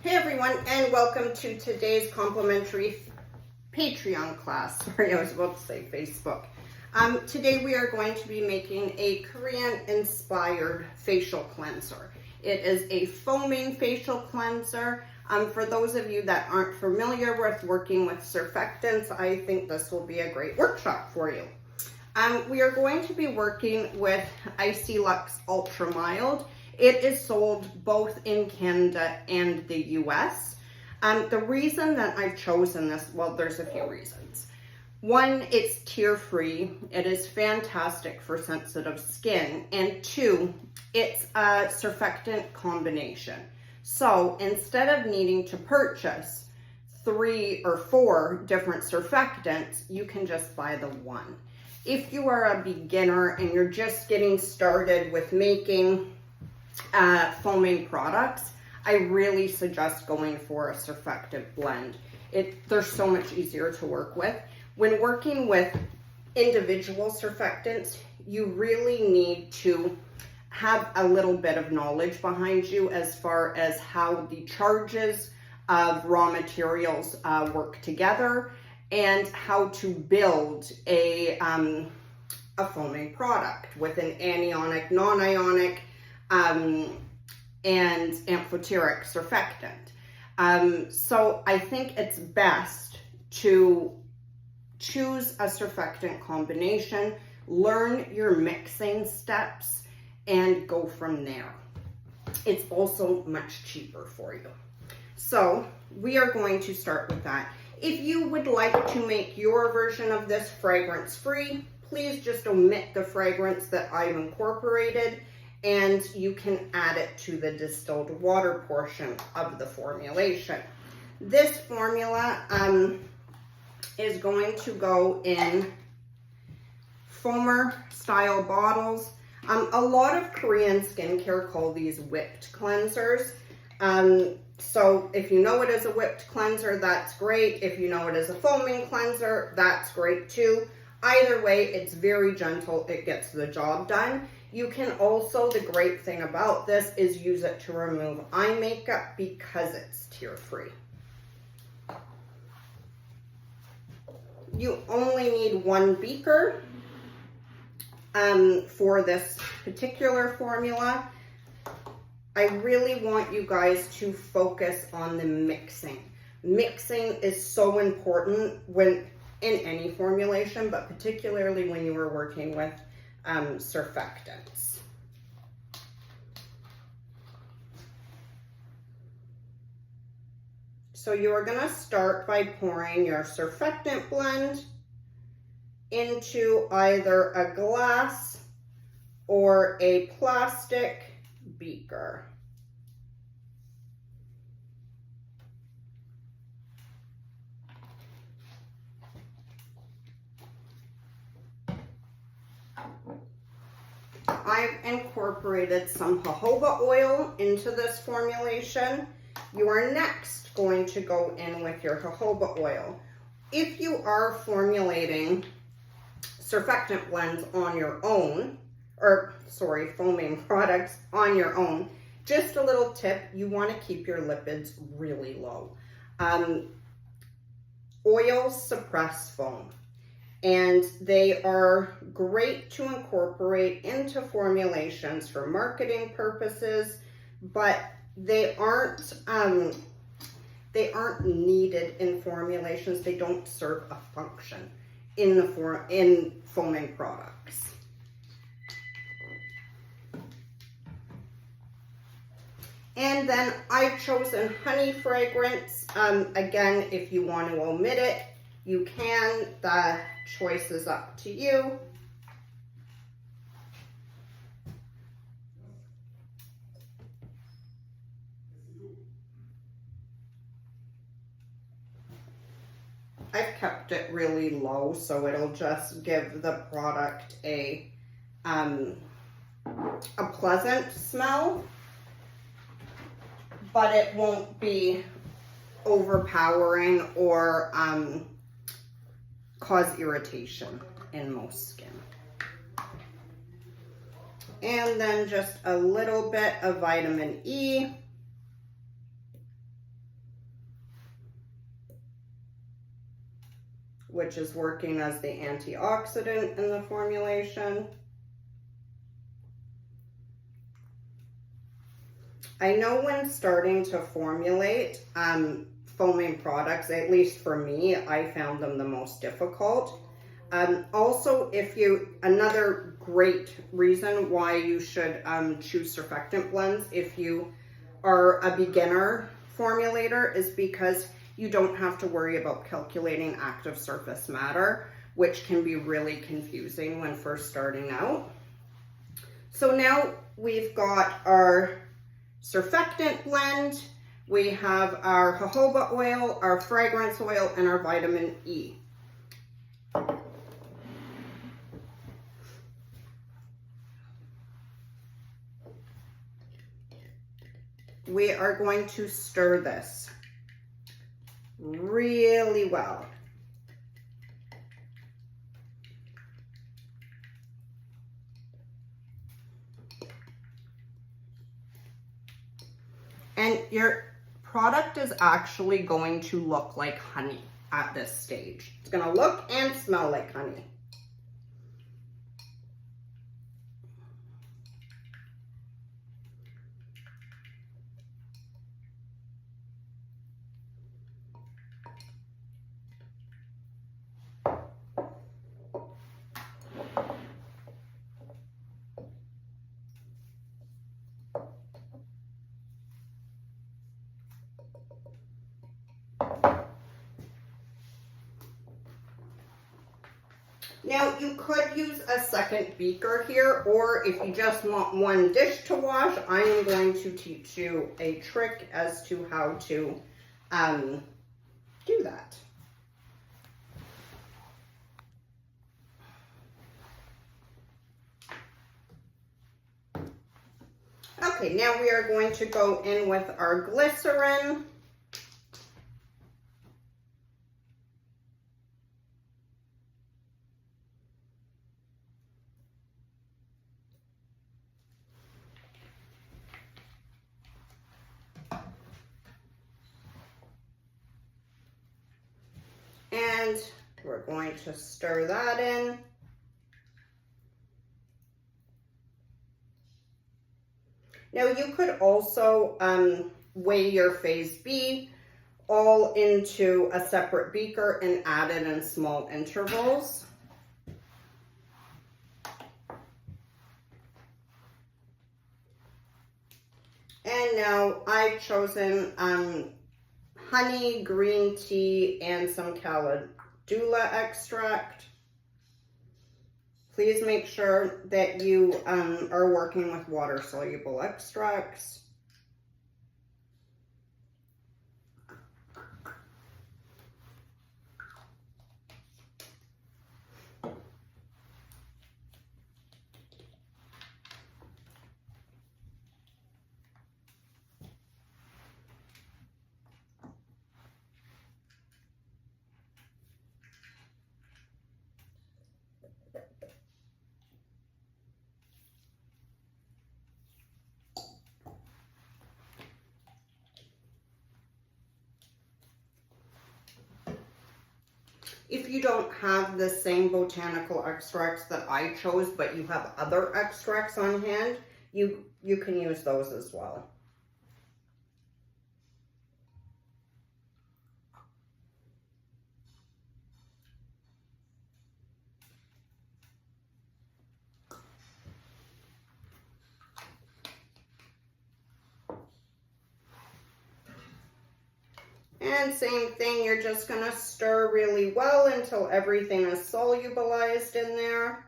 Hey everyone, and welcome to today's complimentary Patreon class. Sorry, I was about to say Facebook. Today we are going to be making a Korean-inspired facial cleanser. It is a foaming facial cleanser. For those of you that aren't familiar with working with surfactants, I think this will be a great workshop for you. We are going to be working with Icy Luxe Ultra Mild. It is sold both in Canada and the US. The reason that I've chosen this, well, there's a few reasons. One, it's tear-free. It is fantastic for sensitive skin. And two, it's a surfactant combination. So instead of needing to purchase 3 or 4 different surfactants, you can just buy the one. If you are a beginner and you're just getting started with making foaming products, I really suggest going for a surfactant blend. They're so much easier to work with. When working with individual surfactants, you really need to have a little bit of knowledge behind you as far as how the charges of raw materials work together and how to build a foaming product with an anionic, non-ionic, and amphoteric surfactant. So I think it's best to choose a surfactant combination, learn your mixing steps, and go from there. It's also much cheaper for you. So we are going to start with that. If you would like to make your version of this fragrance-free, please just omit the fragrance that I've incorporated, and you can add it to the distilled water portion of the formulation. This formula is going to go in foamer style bottles. A lot of Korean skincare call these whipped cleansers. So if you know it as a whipped cleanser, that's great. If you know it as a foaming cleanser, that's great too. Either way, it's very gentle. It gets the job done. You can also, the great thing about this is use it to remove eye makeup because it's tear-free. You only need 1 beaker for this particular formula. I really want you guys to focus on the mixing. Mixing is so important in any formulation, but particularly when you are working with surfactants. So you are going to start by pouring your surfactant blend into either a glass or a plastic beaker. I've incorporated some jojoba oil into this formulation. You are next going to go in with your jojoba oil. If you are formulating surfactant blends on your own, foaming products on your own, just a little tip, you want to keep your lipids really low. Oils suppress foam, and they are great to incorporate into formulations for marketing purposes, but they aren't needed in formulations. They don't serve a function in foaming products. And then I've chosen honey fragrance. Again, if you want to omit it, you can. The choice is up to you. I've kept it really low, so it'll just give the product a pleasant smell, but it won't be overpowering or cause irritation in most skin. And then just a little bit of vitamin E. which is working as the antioxidant in the formulation. I know when starting to formulate foaming products, at least for me, I found them the most difficult. Also, another great reason why you should choose surfactant blends if you are a beginner formulator is because you don't have to worry about calculating active surface matter, which can be really confusing when first starting out. So now we've got our surfactant blend, we have our jojoba oil, our fragrance oil, and our vitamin E. We are going to stir this really well. And your product is actually going to look like honey at this stage. It's going to look and smell like honey. Now you could use a second beaker here, or if you just want one dish to wash, I'm going to teach you a trick as to how to do that. Okay, now we are going to go in with our glycerin. And we're going to stir that in. Now you could also weigh your phase B all into a separate beaker and add it in small intervals. And now I've chosen honey, green tea, and some calendula extract. Please make sure that you are working with water-soluble extracts. If you don't have the same botanical extracts that I chose, but you have other extracts on hand, you can use those as well. And same thing, you're just going to stir really well until everything is solubilized in there.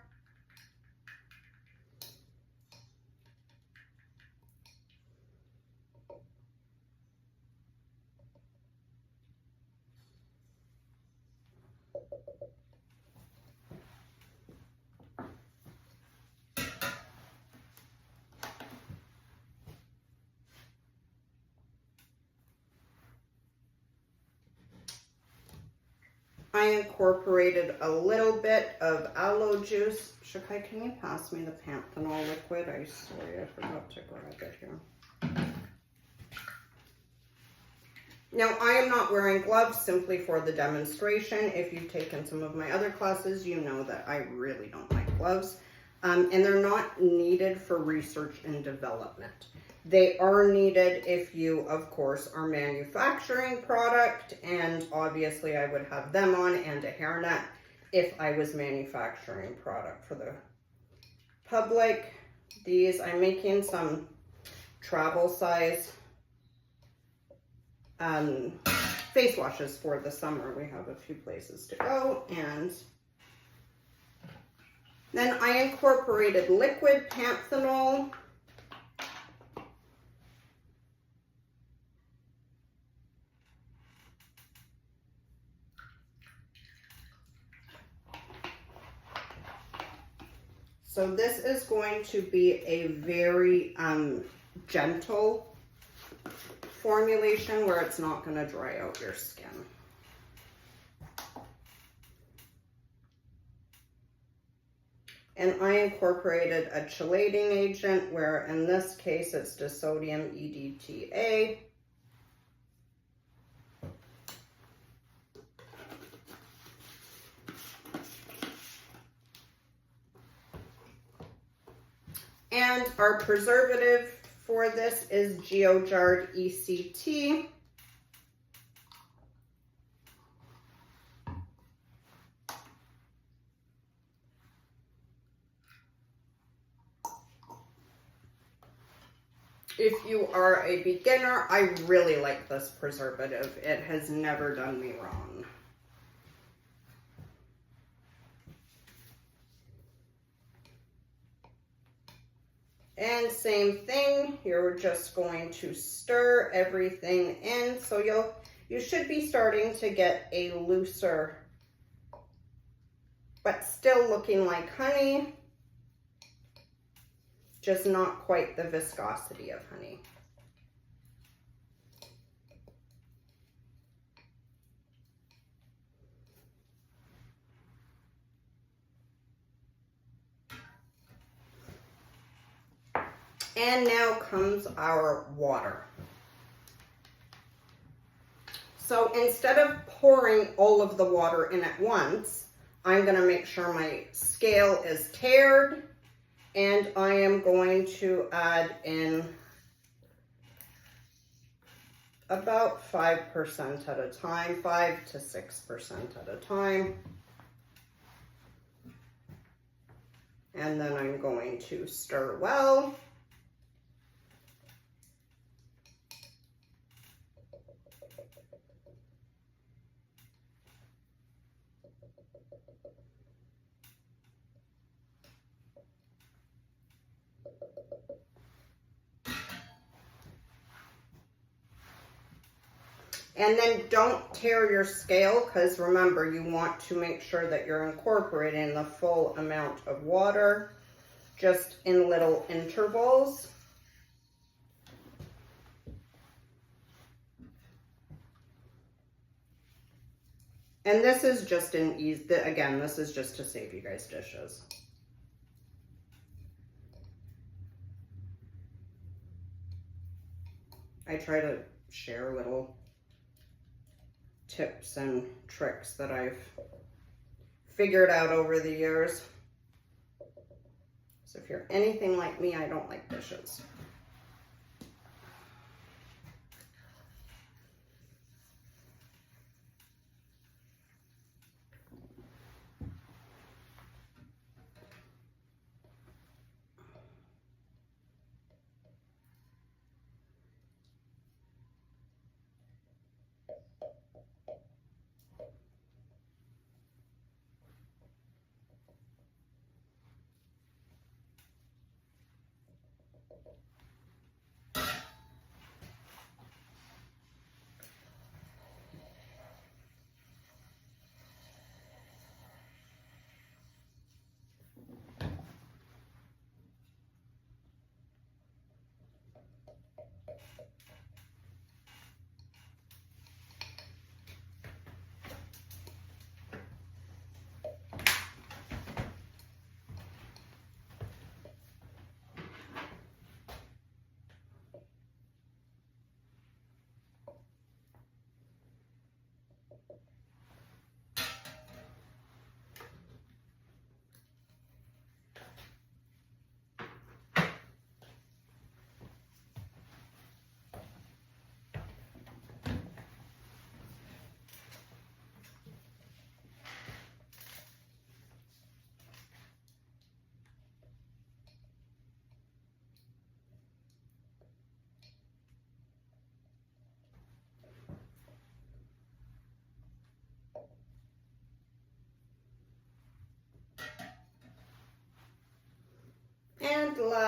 I incorporated a little bit of aloe juice. Shakai, can you pass me the panthenol liquid? I swear I forgot to grab it here. Now, I am not wearing gloves simply for the demonstration. If you've taken some of my other classes, you know that I really don't like gloves. And they're not needed for research and development. They are needed if you, of course, are manufacturing product, and obviously I would have them on and a hairnet if I was manufacturing product for the public. These, I'm making some travel size face washes for the summer. We have a few places to go, and then I incorporated liquid panthenol. So this is going to be a very gentle formulation where it's not going to dry out your skin. And I incorporated a chelating agent where in this case it's disodium EDTA. And our preservative for this is GeoJard ECT. If you are a beginner, I really like this preservative. It has never done me wrong. And same thing, you're just going to stir everything in. So you should be starting to get a looser, but still looking like honey, just not quite the viscosity of honey. And now comes our water. So instead of pouring all of the water in at once, I'm going to make sure my scale is tiered, and I am going to add in about 5% at a time, 5 to 6% at a time. And then I'm going to stir well. And then don't tear your scale, because remember, you want to make sure that you're incorporating the full amount of water, just in little intervals. And this is just an easy, again, this is just to save you guys dishes. I try to share little tips and tricks that I've figured out over the years. So if you're anything like me, I don't like dishes.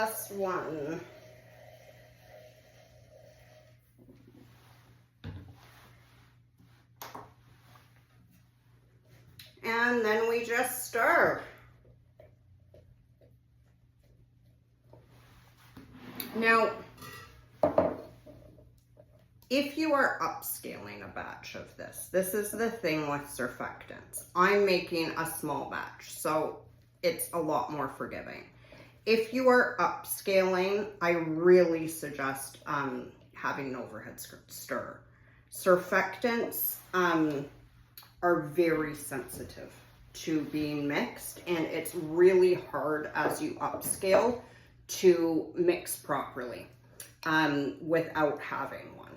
last one. And then we just stir. Now, if you are upscaling a batch of this is the thing with surfactants. I'm making a small batch, so it's a lot more forgiving. If you are upscaling, I really suggest having an overhead stir. Surfactants are very sensitive to being mixed, and it's really hard as you upscale to mix properly without having one.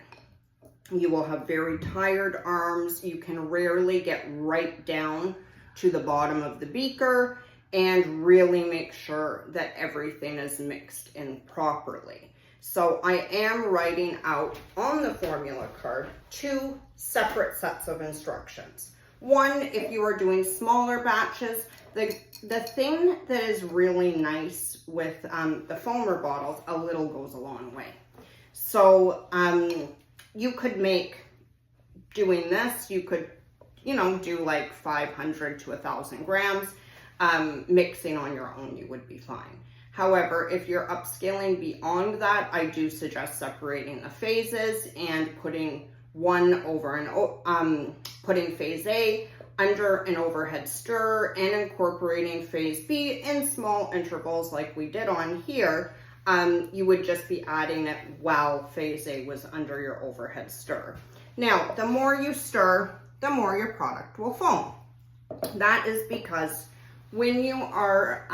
You will have very tired arms. You can rarely get right down to the bottom of the beaker and really make sure that everything is mixed in properly. So I am writing out on the formula card 2 separate sets of instructions. One, if you are doing smaller batches, the thing that is really nice with the foamer bottles, a little goes a long way. So you could make, doing this, you could, do like 500 to 1,000 grams. Mixing on your own, you would be fine. However, if you're upscaling beyond that, I do suggest separating the phases and putting one over and putting phase A under an overhead stir and incorporating phase B in small intervals like we did on here. You would just be adding it while phase A was under your overhead stir. Now, the more you stir, the more your product will foam. That is because when you are,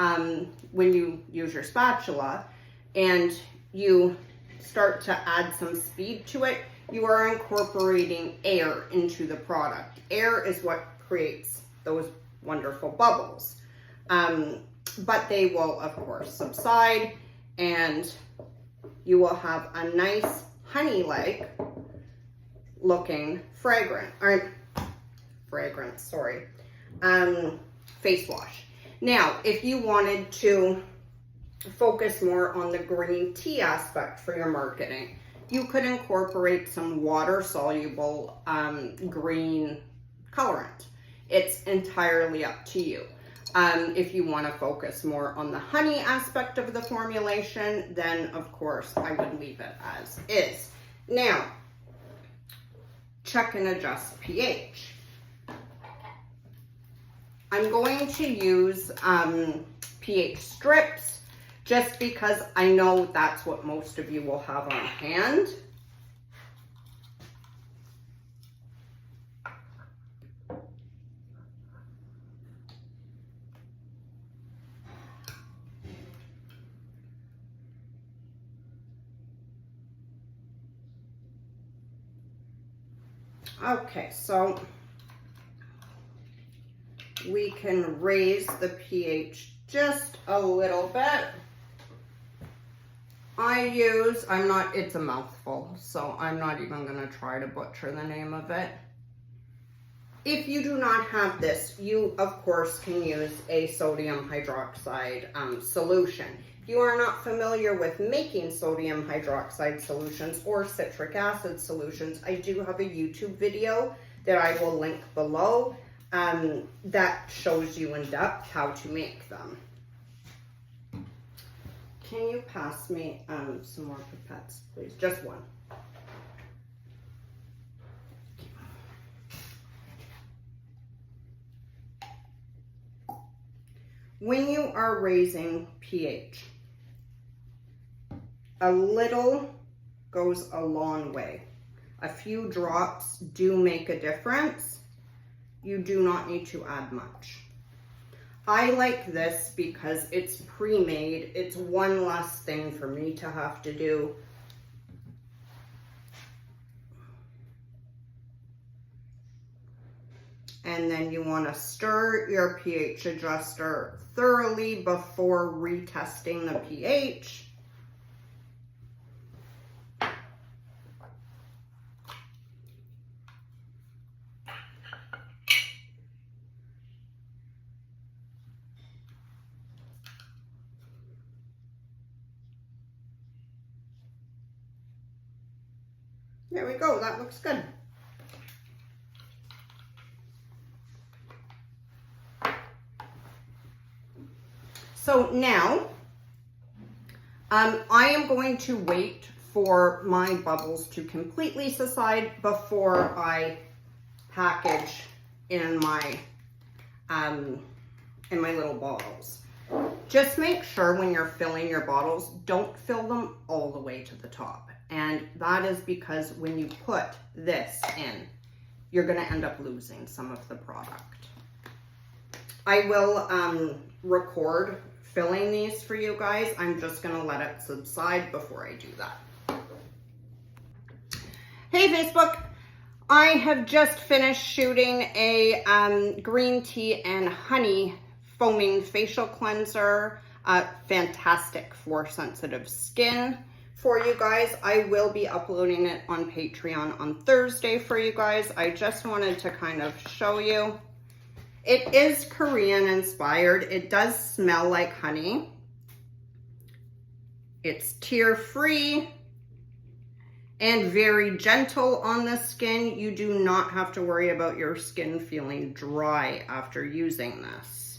when you use your spatula and you start to add some speed to it, you are incorporating air into the product. Air is what creates those wonderful bubbles. But they will, of course, subside, and you will have a nice honey-like looking face wash. Now, if you wanted to focus more on the green tea aspect for your marketing, you could incorporate some water-soluble green colorant. It's entirely up to you. If you want to focus more on the honey aspect of the formulation, then of course I would leave it as is. Now, check and adjust pH. I'm going to use pH strips just because I know that's what most of you will have on hand. Okay, so we can raise the pH just a little bit. It's a mouthful, so I'm not even gonna try to butcher the name of it. If you do not have this, you of course can use a sodium hydroxide solution. If you are not familiar with making sodium hydroxide solutions or citric acid solutions, I do have a YouTube video that I will link below that shows you in depth how to make them. Can you pass me some more pipettes, please? Just one. When you are raising pH, a little goes a long way. A few drops do make a difference. You do not need to add much. I like this because it's pre-made. It's one less thing for me to have to do. And then you want to stir your pH adjuster thoroughly before retesting the pH. There we go, that looks good. So now, I am going to wait for my bubbles to completely subside before I package in my little bottles. Just make sure when you're filling your bottles, don't fill them all the way to the top. And that is because when you put this in, you're gonna end up losing some of the product. I will record filling these for you guys. I'm just gonna let it subside before I do that. Hey Facebook, I have just finished shooting a green tea and honey foaming facial cleanser. Fantastic for sensitive skin for you guys. I will be uploading it on Patreon on Thursday for you guys. I just wanted to kind of show you. It is Korean inspired. It does smell like honey. It's tear-free and very gentle on the skin. You do not have to worry about your skin feeling dry after using this.